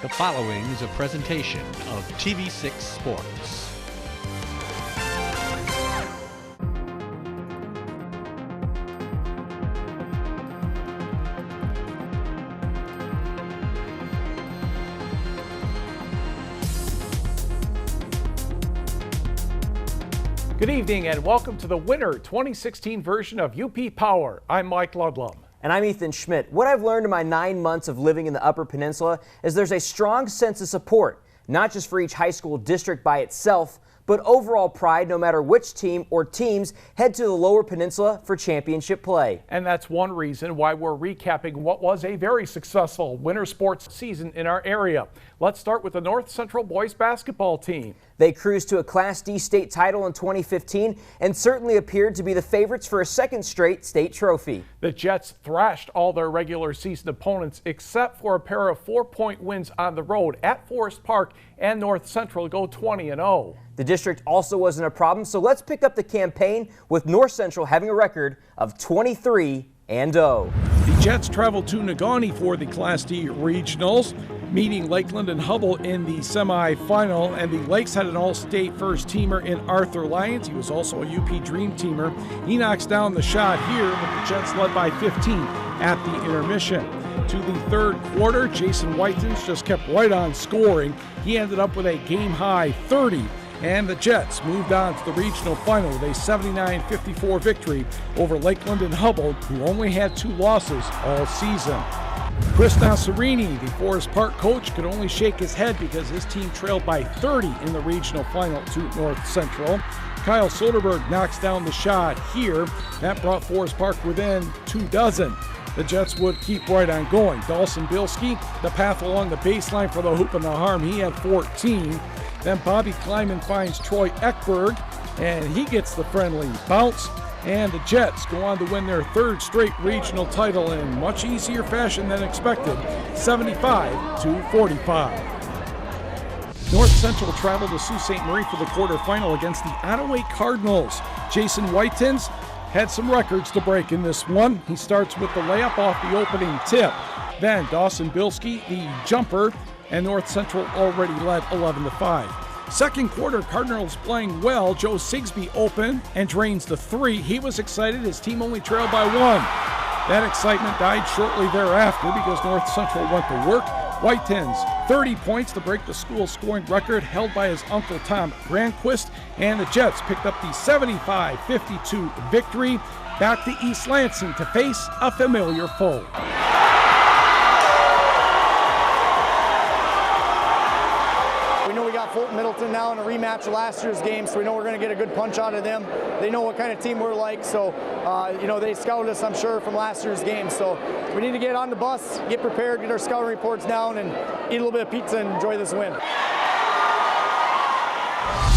The following is a presentation of TV6 Sports. Good evening and welcome to the Winter 2016 version of UP Power. I'm Mike Ludlum. And I'm Ethan Schmidt. What I've learned in my 9 months of living in the Upper Peninsula is there's a strong sense of support, not just for each high school district by itself, but overall pride no matter which team or teams head to the Lower Peninsula for championship play. And that's one reason why we're recapping what was a very successful winter sports season in our area. Let's start with the North Central boys basketball team. They cruised to a Class D state title in 2015 and certainly appeared to be the favorites for a second straight state trophy. The Jets thrashed all their regular season opponents except for a pair of 4-point wins on the road at Forest Park and North Central to go 20-0. The district also wasn't a problem, so let's pick up the campaign with North Central having a record of 23-0. The Jets traveled to Negaunee for the Class D regionals, meeting Lakeland and Hubble in the semifinal, and the Lakes had an all-state first-teamer in Arthur Lyons. He was also a UP Dream Teamer. He knocks down the shot here, but the Jets led by 15 at the intermission. To the third quarter, Jason Whitens just kept right on scoring. He ended up with a game-high 30. And the Jets moved on to the regional final with a 79-54 victory over Lakeland and Hubble, who only had 2 losses all season. Chris Nasserini, the Forest Park coach, could only shake his head because his team trailed by 30 in the regional final to North Central. Kyle Soderberg knocks down the shot here. That brought Forest Park within 24. The Jets would keep right on going. Dawson Bilski, the path along the baseline for the hoop and the harm, he had 14. Then Bobby Kleiman finds Troy Eckberg, and he gets the friendly bounce. And the Jets go on to win their 3rd straight regional title in much easier fashion than expected, 75-45. North Central traveled to Sault Ste. Marie for the quarterfinal against the Ottaway Cardinals. Jason Whitens had some records to break in this one. He starts with the layup off the opening tip. Then Dawson Bilski, the jumper, and North Central already led 11-5. Second quarter, Cardinals playing well. Joe Sigsby open and drains the 3. He was excited. His team only trailed by 1. That excitement died shortly thereafter because North Central went to work. Whitens, 30 points to break the school scoring record held by his uncle Tom Granquist, and the Jets picked up the 75-52 victory. Back to East Lansing to face a familiar foe. Fulton Middleton now in a rematch of last year's game, so we know we're going to get a good punch out of them. They know what kind of team we're like, so they scouted us, I'm sure, from last year's game. So we need to get on the bus, get prepared, get our scouting reports down, and eat a little bit of pizza and enjoy this win.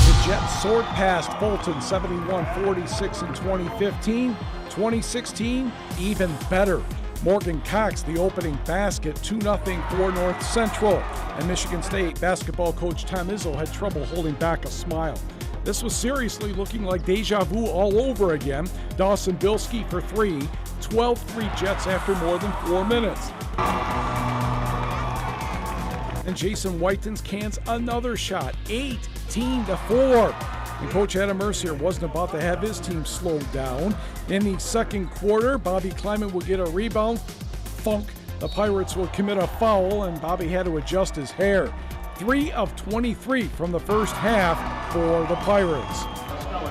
The Jets soared past Fulton 71-46 in 2015. 2016, even better. Morgan Cox, the opening basket, 2-0 for North Central. And Michigan State basketball coach Tom Izzo had trouble holding back a smile. This was seriously looking like deja vu all over again. Dawson Bilski for 3, 12-3 Jets after more than 4 minutes. And Jason Whitens cans another shot, 18-4. And Coach Adam Mercier wasn't about to have his team slowed down. In the second quarter, Bobby Kleiman would get a rebound. Funk. The Pirates would commit a foul, and Bobby had to adjust his hair. 3 of 23 from the first half for the Pirates.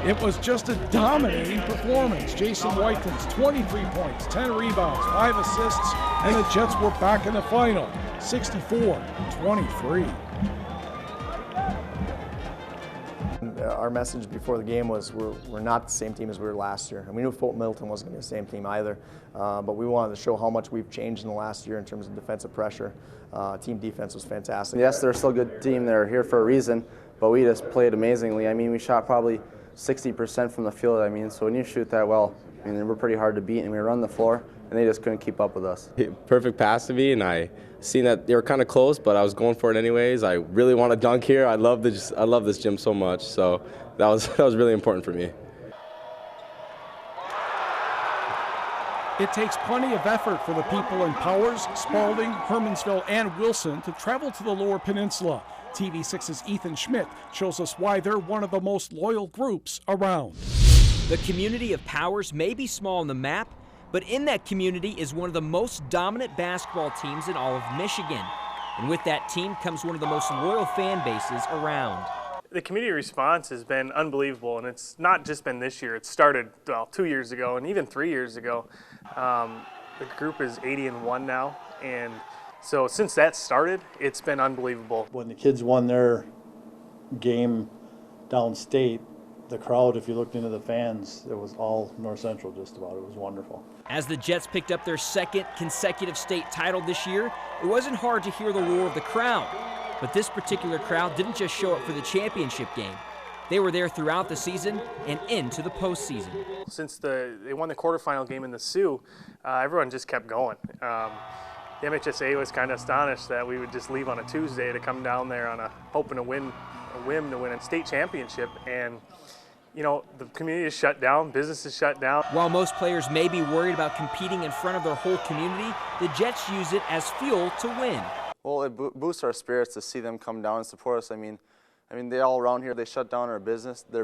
It was just a dominating performance. Jason Whitens, 23 points, 10 rebounds, 5 assists, and the Jets were back in the final, 64-23. Our message before the game was we're not the same team as we were last year. And we knew Fulton Middleton wasn't going to be the same team either. But we wanted to show how much we've changed in the last year in terms of defensive pressure. Team defense was fantastic. Yes, they're still a good team. They're here for a reason. But we just played amazingly. I mean, we shot probably 60% from the field. I mean, so when you shoot that well, I mean, we're pretty hard to beat. And we run the floor, and they just couldn't keep up with us. Perfect pass to me, and I seen that they were kind of close, but I was going for it anyways. I really want to dunk here. I love this gym so much, so that was really important for me. It takes plenty of effort for the people in Powers, Spalding, Hermansville, and Wilson to travel to the Lower Peninsula. TV6's Ethan Schmidt shows us why they're one of the most loyal groups around. The community of Powers may be small on the map, but in that community is one of the most dominant basketball teams in all of Michigan. And with that team comes one of the most loyal fan bases around. The community response has been unbelievable, and it's not just been this year. It started, well, 2 years ago and even 3 years ago. The group is 80-1 now, and so since that started, it's been unbelievable. When the kids won their game downstate, the crowd, if you looked into the fans, it was all North Central just about. It was wonderful. As the Jets picked up their second consecutive state title this year, it wasn't hard to hear the roar of the crowd. But this particular crowd didn't just show up for the championship game. They were there throughout the season and into the postseason. Since they won the quarterfinal game in the Sioux, everyone just kept going. The MHSA was kind of astonished that we would just leave on a Tuesday to come down there on hoping to win a whim to win a state championship. And you know, the community is shut down, business is shut down. While most players may be worried about competing in front of their whole community, the Jets use it as fuel to win. Well, it boosts our spirits to see them come down and support us. I mean, they all around here, they shut down their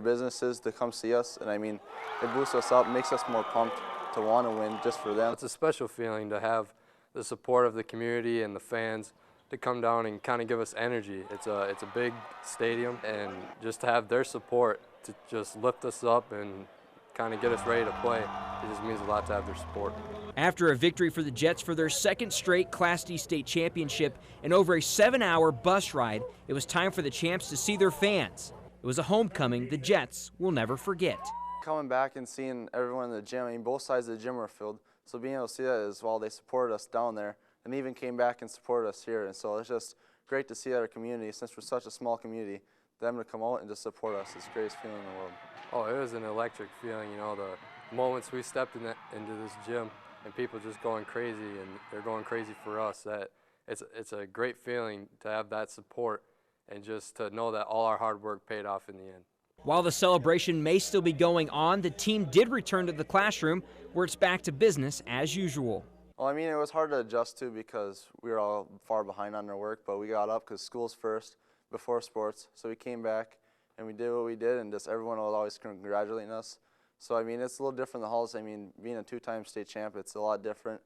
businesses to come see us, and I mean, it boosts us up, makes us more pumped to want to win just for them. It's a special feeling to have the support of the community and the fans to come down and kind of give us energy. It's a big stadium, and just to have their support to just lift us up and kind of get us ready to play, it just means a lot to have their support. After a victory for the Jets for their second straight Class D state championship and over a 7-hour bus ride, it was time for the champs to see their fans. It was a homecoming the Jets will never forget. Coming back and seeing everyone in the gym, I mean, both sides of the gym were filled, so being able to see that as well, they supported us down there and even came back and supported us here, and so it's just great to see that our community, since we're such a small community, them to come out and just support us is the greatest feeling in the world. Oh, it was an electric feeling, you know, the moments we stepped into this gym and people just going crazy, and they're going crazy for us. That it's a great feeling to have that support and just to know that all our hard work paid off in the end. While the celebration may still be going on, the team did return to the classroom where it's back to business as usual. Well, I mean, it was hard to adjust to because we were all far behind on our work, but we got up because school's first before sports, so we came back and we did what we did, and just everyone was always congratulating us. So, I mean, it's a little different than the Halls. I mean, being a 2-time state champ, it's a lot different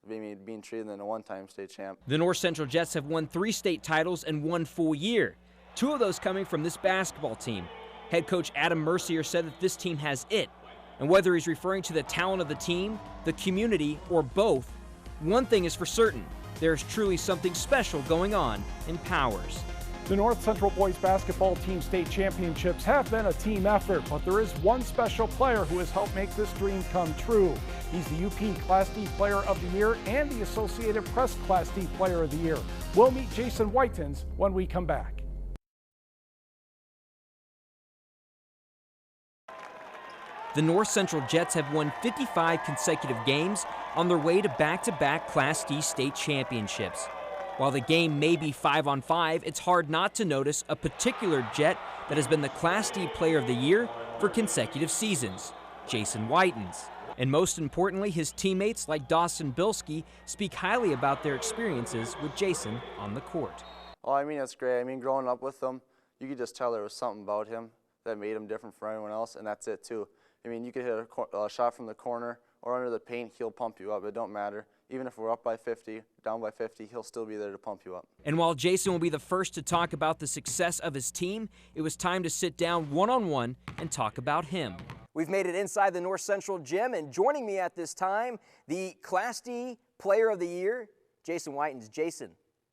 being treated than a 1-time state champ. The North Central Jets have won 3 state titles in 1 full year, 2 of those coming from this basketball team. Head coach Adam Mercier said that this team has it, and whether he's referring to the talent of the team, the community, or both, one thing is for certain, there's truly something special going on in Powers. The North Central boys basketball team state championships have been a team effort, but there is one special player who has helped make this dream come true. He's the UP Class D Player of the Year and the Associated Press Class D Player of the Year. We'll meet Jason Whitens when we come back. The North Central Jets have won 55 consecutive games on their way to back-to-back Class D state championships. While the game may be 5-on-5, it's hard not to notice a particular Jet that has been the Class D Player of the Year for consecutive seasons, Jason Whitens. And most importantly, his teammates like Dawson Bilski speak highly about their experiences with Jason on the court. Well, I mean, that's great. I mean, growing up with him, you could just tell there was something about him that made him different from everyone else, and that's it too. I mean, you could hit a shot from the corner or under the paint, he'll pump you up. It don't matter. Even if we're up by 50, down by 50, he'll still be there to pump you up. And while Jason will be the first to talk about the success of his team, it was time to sit down one-on-one and talk about him. We've made it inside the North Central gym, and joining me at this time, the Class D Player of the Year, Jason Whitens. Jason,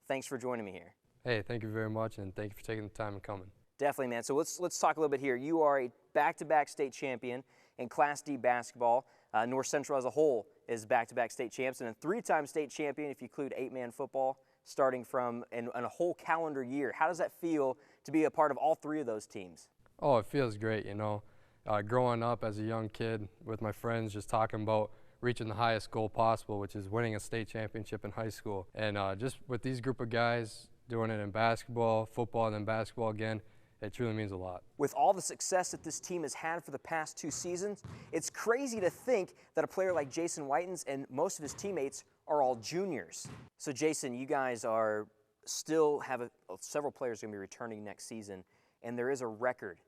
thanks for joining me here. Hey, thank you very much, and thank you for taking the time and coming. Definitely, man. So let's talk a little bit here. You are a back-to-back state champion in Class D basketball. North Central as a whole is back-to-back state champs and a 3-time state champion if you include 8-man football, starting from in a whole calendar year. How does that feel to be a part of all 3 of those teams? Oh, it feels great, you know. Growing up as a young kid with my friends, just talking about reaching the highest goal possible, which is winning a state championship in high school. And just with these group of guys doing it in basketball, football, and then basketball again, it truly means a lot. With all the success that this team has had for the past 2 seasons, it's crazy to think that a player like Jason Whitens and most of his teammates are all juniors. So Jason, you guys are still have several players going to be returning next season, and there is a record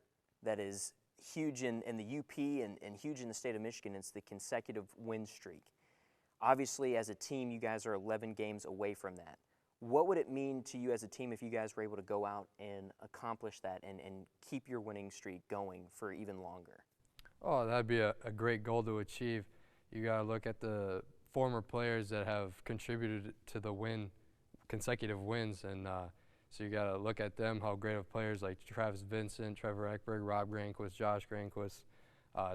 that is huge in the UP and huge in the state of Michigan. It's the consecutive win streak. Obviously, as a team, you guys are 11 games away from that. What would it mean to you as a team if you guys were able to go out and accomplish that and keep your winning streak going for even longer? Oh, that'd be a great goal to achieve. You got to look at the former players that have contributed to the consecutive wins, and so you got to look at them, how great of players like Travis Vincent, Trevor Eckberg, Rob Granquist, Josh Granquist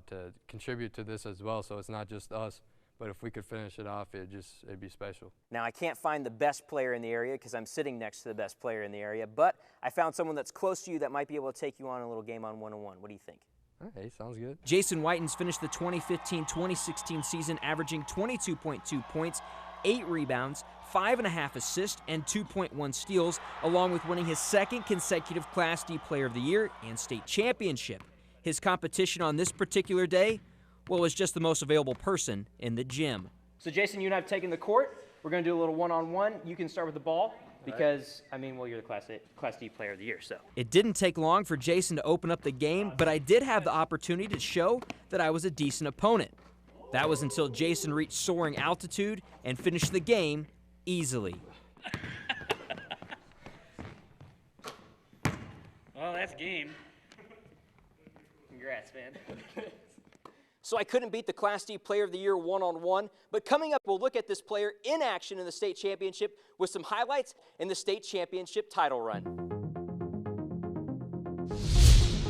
to contribute to this as well. So it's not just us. But if we could finish it off, it'd be special. Now, I can't find the best player in the area because I'm sitting next to the best player in the area, but I found someone that's close to you that might be able to take you on a little game on one-on-one. What do you think? Hey, sounds good. Jason Whitens finished the 2015-2016 season averaging 22.2 points, 8 rebounds, 5.5 assists, and 2.1 steals, along with winning his second consecutive Class D Player of the Year and state championship. His competition on this particular day, well, was just the most available person in the gym. So Jason, you and I have taken the court. We're going to do a little one-on-one. You can start with the ball because, well, you're the Class D Player of the Year, so. It didn't take long for Jason to open up the game, but I did have the opportunity to show that I was a decent opponent. That was until Jason reached soaring altitude and finished the game easily. Well, that's game. Congrats, man. So I couldn't beat the Class D Player of the Year one-on-one, but coming up, we'll look at this player in action in the state championship with some highlights in the state championship title run.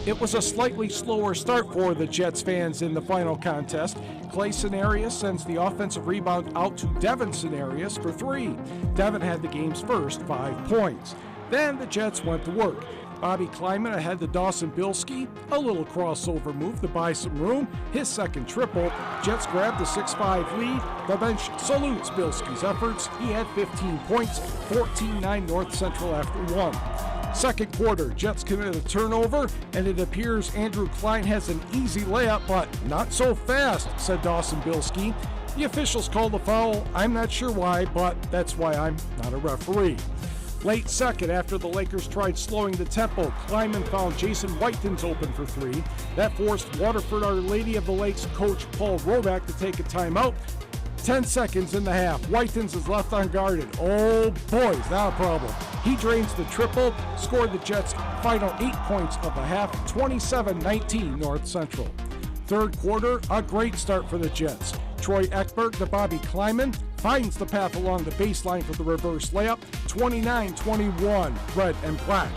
It was a slightly slower start for the Jets fans in the final contest. Clay Cenarius sends the offensive rebound out to Devin Cenarius for 3. Devin had the game's first 5 points. Then the Jets went to work. Bobby Kleiman ahead to Dawson Bilski, a little crossover move to buy some room, his second triple. Jets grabbed the 6-5 lead. The bench salutes Bilski's efforts. He had 15 points, 14-9 North Central after 1. Second quarter, Jets commit a turnover, and it appears Andrew Klein has an easy layup, but not so fast, said Dawson Bilski. The officials called the foul. I'm not sure why, but that's why I'm not a referee. Late second, after the Lakers tried slowing the tempo, Kleiman found Jason Whitens open for 3. That forced Waterford Our Lady of the Lakes coach Paul Roback to take a timeout. 10 seconds in the half. Whitens is left unguarded. Oh boy, is that a problem. He drains the triple, scored the Jets' final 8 points of the half, 27-19 North Central. Third quarter, a great start for the Jets. Troy Eckberg to Bobby Kleiman, finds the path along the baseline for the reverse layup, 29-21, red and black.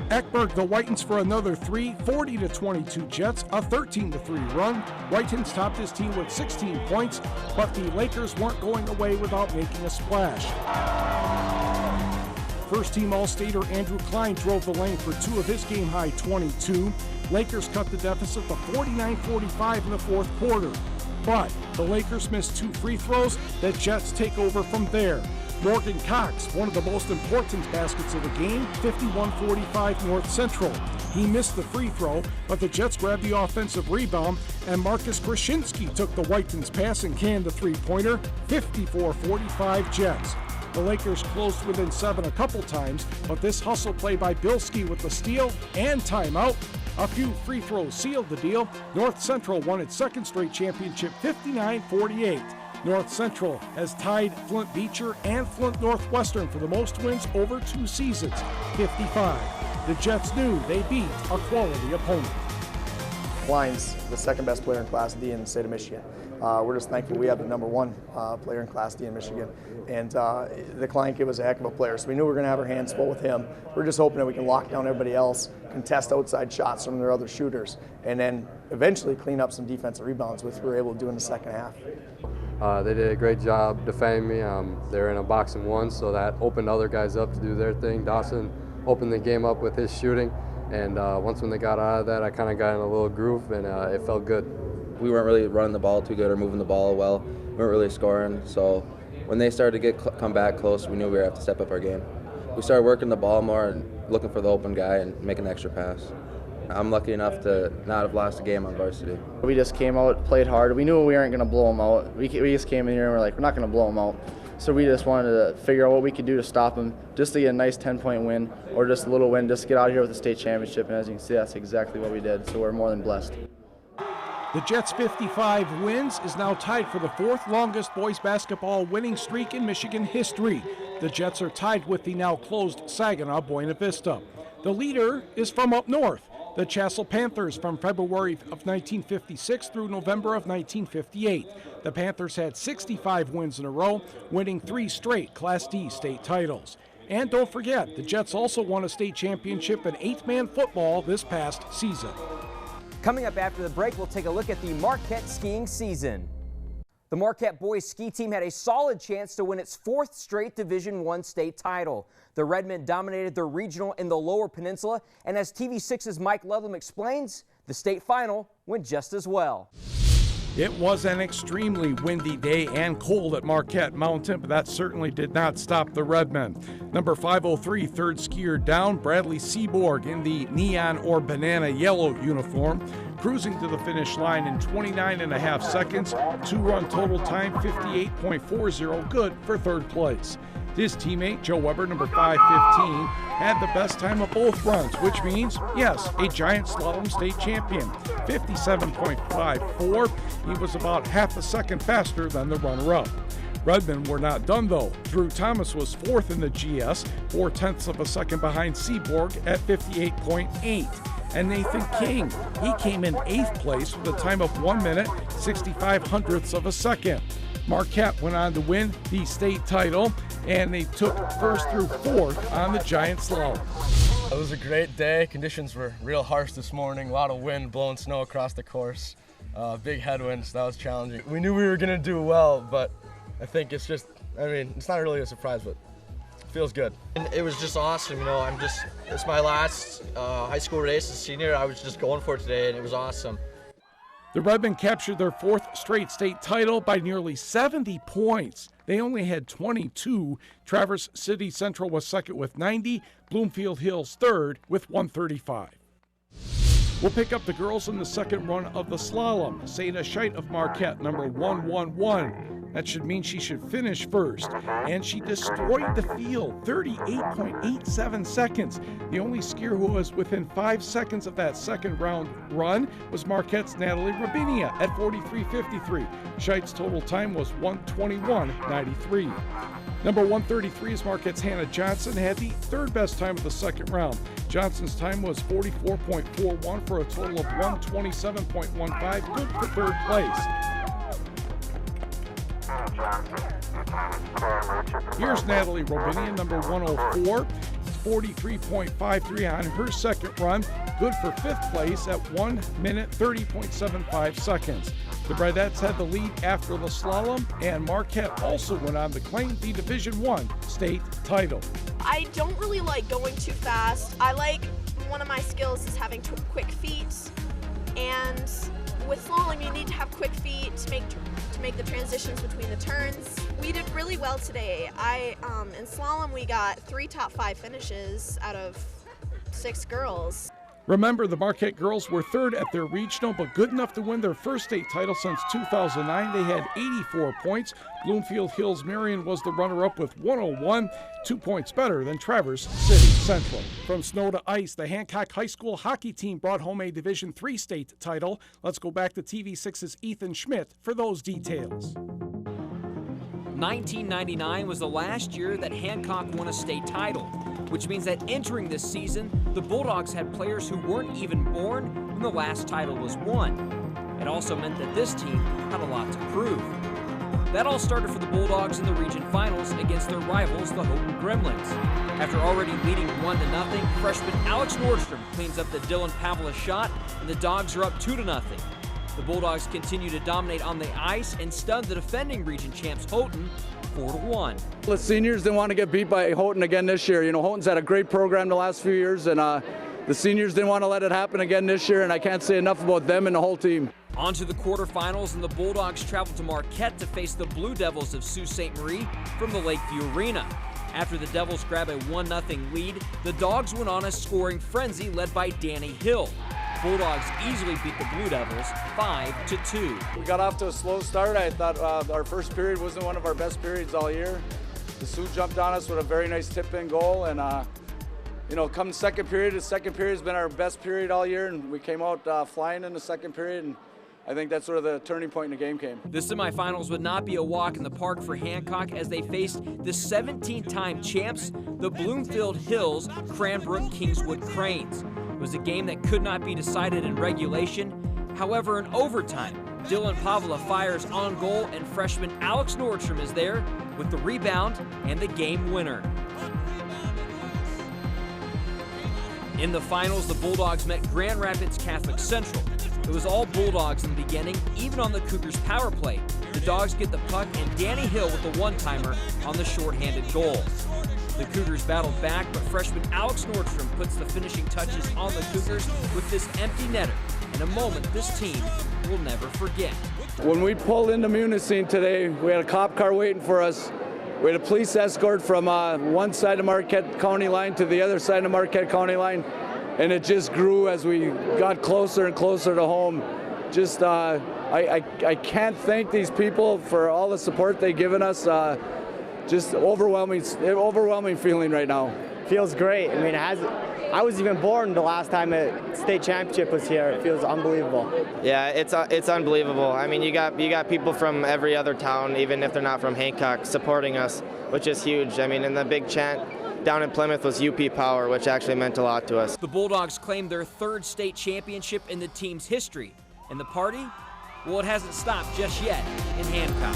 Eckberg to Whitens for another 3, 40-22 Jets, a 13-3 run. Whitens topped his team with 16 points, but the Lakers weren't going away without making a splash. First-team All-Stater Andrew Klein drove the lane for 2 of his game-high 22. Lakers cut the deficit to 49-45 in the fourth quarter. But the Lakers missed 2 free throws. The Jets take over from there. Morgan Cox, one of the most important baskets of the game, 51-45 North Central. He missed the free throw, but the Jets grabbed the offensive rebound, and Marcus Krasinski took the Whitens pass and canned the three-pointer, 54-45 Jets. The Lakers closed within 7 a couple times, but this hustle play by Bilski with the steal and timeout, a few free throws sealed the deal. North Central won its second straight championship 59-48. North Central has tied Flint Beecher and Flint Northwestern for the most wins over 2 seasons, 55. The Jets knew they beat a quality opponent. Klein's the second best player in Class D in the state of Michigan. We're just thankful we have the number 1 player in Class D in Michigan. And the Klein kid was a heck of a player, so we knew we were going to have our hands full with him. We're just hoping that we can lock down everybody else, contest outside shots from their other shooters, and then eventually clean up some defensive rebounds, which we were able to do in the second half. They did a great job defending me. They were in a box and 1, so that opened other guys up to do their thing. Dawson opened the game up with his shooting, and once when they got out of that, I kind of got in a little groove, and it felt good. We weren't really running the ball too good or moving the ball well. We weren't really scoring, so when they started to come back close, we knew we were going to have to step up our game. We started working the ball more and looking for the open guy and making an extra pass. I'm lucky enough to not have lost a game on varsity. We just came out, played hard. We knew we weren't going to blow them out. We just came in here and we're like, we're not going to blow them out. So we just wanted to figure out what we could do to stop them, just to get a nice 10-point win or just a little win, just to get out of here with a state championship. And as you can see, that's exactly what we did. So we're more than blessed. The Jets' 55 wins is now tied for the 4th longest boys basketball winning streak in Michigan history. The Jets are tied with the now closed Saginaw Buena Vista. The leader is from up north, the Chassell Panthers, from February of 1956 through November of 1958. The Panthers had 65 wins in a row, winning 3 straight Class D state titles. And don't forget, the Jets also won a state championship in 8-man football this past season. Coming up after the break, we'll take a look at the Marquette skiing season. The Marquette boys ski team had a solid chance to win its 4th straight Division I state title. The Redmen dominated their regional in the Lower Peninsula, and as TV6's Mike Ludlam explains, the state final went just as well. It was an extremely windy day and cold at Marquette Mountain, but that certainly did not stop the Redmen. Number 503, third skier down, Bradley Seaborg in the neon or banana yellow uniform, cruising to the finish line in 29.5 seconds, 2-run total time 58.40, good for 3rd place. His teammate, Joe Weber, number 515, had the best time of both runs, which means, yes, a giant slalom state champion, 57.54. He was about half a second faster than the runner-up. Redmen were not done, though. Drew Thomas was 4th in the GS, 0.4 of a second behind Seaborg at 58.8. And Nathan King, he came in 8th place with a time of 1 minute, 65/100ths of a second. Marquette went on to win the state title, and they took 1st through 4th on the giant slalom. It was a great day. Conditions were real harsh this morning. A lot of wind, blowing snow across the course. Big headwinds, that was challenging. We knew we were gonna do well, but I think it's just, it's not really a surprise, but it feels good. And it was just awesome, it's my last high school race as a senior. I was just going for it today, and it was awesome. The Redmen captured their 4th straight state title by nearly 70 points. They only had 22. Traverse City Central was 2nd with 90. Bloomfield Hills 3rd with 135. We'll pick up the girls in the 2nd run of the slalom. Seda Scheit of Marquette, number 111. That should mean she should finish 1st. And she destroyed the field, 38.87 seconds. The only skier who was within 5 seconds of that 2nd round run was Marquette's Natalie Rabinia at 43.53. Scheit's total time was 1:21.93. Number 133 is Marquette's Hannah Johnson, had the 3rd best time of the 2nd round. Johnson's time was 44.41 for a total of 127.15, good for 3rd place. Here's Natalie Robinia, number 104, 43.53 on her 2nd run, good for 5th place at 1 minute 30.75 seconds. The Bradettes had the lead after the slalom, and Marquette also went on to claim the Division I state title. I don't really like going too fast. One of my skills is having quick feet, and with slalom you need to have quick feet to make the transitions between the turns. We did really well today. In slalom we got 3 top 5 finishes out of 6 girls. Remember, the Marquette girls were 3rd at their regional, but good enough to win their 1st state title since 2009. They had 84 points. Bloomfield Hills Marion was the runner-up with 101, 2 points better than Traverse City Central. From snow to ice, the Hancock High School hockey team brought home a Division III state title. Let's go back to TV6's Ethan Schmidt for those details. 1999 was the last year that Hancock won a state title, which means that entering this season, the Bulldogs had players who weren't even born when the last title was won. It also meant that this team had a lot to prove. That all started for the Bulldogs in the region finals against their rivals, the Houghton Gremlins. After already leading 1-0, freshman Alex Nordstrom cleans up the Dylan Pavla shot, and the Dogs are up 2-0. The Bulldogs continue to dominate on the ice and stun the defending region champs Houghton 4-1. The seniors didn't want to get beat by Houghton again this year. Houghton's had a great program the last few years, and the seniors didn't want to let it happen again this year, and I can't say enough about them and the whole team. On to the quarterfinals, and the Bulldogs travel to Marquette to face the Blue Devils of Sault Ste. Marie from the Lakeview Arena. After the Devils grab a 1-0 lead, the Dogs went on a scoring frenzy led by Danny Hill. Bulldogs easily beat the Blue Devils 5-2. We got off to a slow start. I thought our first period wasn't one of our best periods all year. The Sioux jumped on us with a very nice tip-in goal, and come second period, the second period has been our best period all year, and we came out flying in the second period, and I think that's where the turning point in the game came. The semifinals would not be a walk in the park for Hancock as they faced the 17-time champs, the Bloomfield Hills Cranbrook Kingswood Cranes. It was a game that could not be decided in regulation. However, in overtime, Dylan Pavla fires on goal, and freshman Alex Nordstrom is there with the rebound and the game winner. In the finals, the Bulldogs met Grand Rapids Catholic Central. It was all Bulldogs in the beginning, even on the Cougars' power play. The Dogs get the puck, and Danny Hill with the one-timer on the shorthanded goal. The Cougars battled back, but freshman Alex Nordstrom puts the finishing touches on the Cougars with this empty netter, in a moment this team will never forget. When we pulled into Munising today, we had a cop car waiting for us. We had a police escort from one side of Marquette County line to the other side of Marquette County line, and it just grew as we got closer and closer to home. Just, I can't thank these people for all the support they've given us. Just overwhelming feeling right now. Feels great. I mean, I was even born the last time a state championship was here. It feels unbelievable. Yeah, it's unbelievable. I mean, you got people from every other town, even if they're not from Hancock, supporting us, which is huge. I mean, and the big chant down in Plymouth was UP Power, which actually meant a lot to us. The Bulldogs claimed their third state championship in the team's history. And the party? Well, it hasn't stopped just yet in Hancock.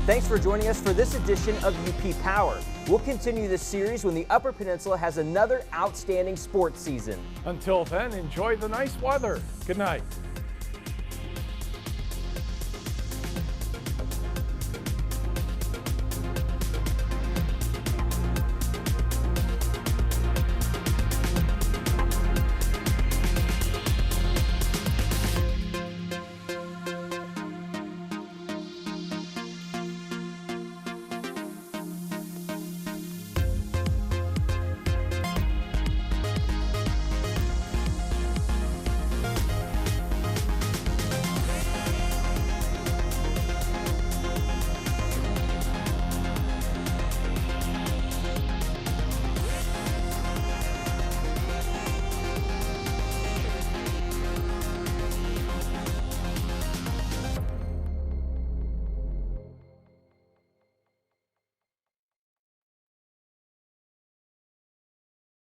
Thanks for joining us for this edition of UP Power. We'll continue this series when the Upper Peninsula has another outstanding sports season. Until then, enjoy the nice weather. Good night.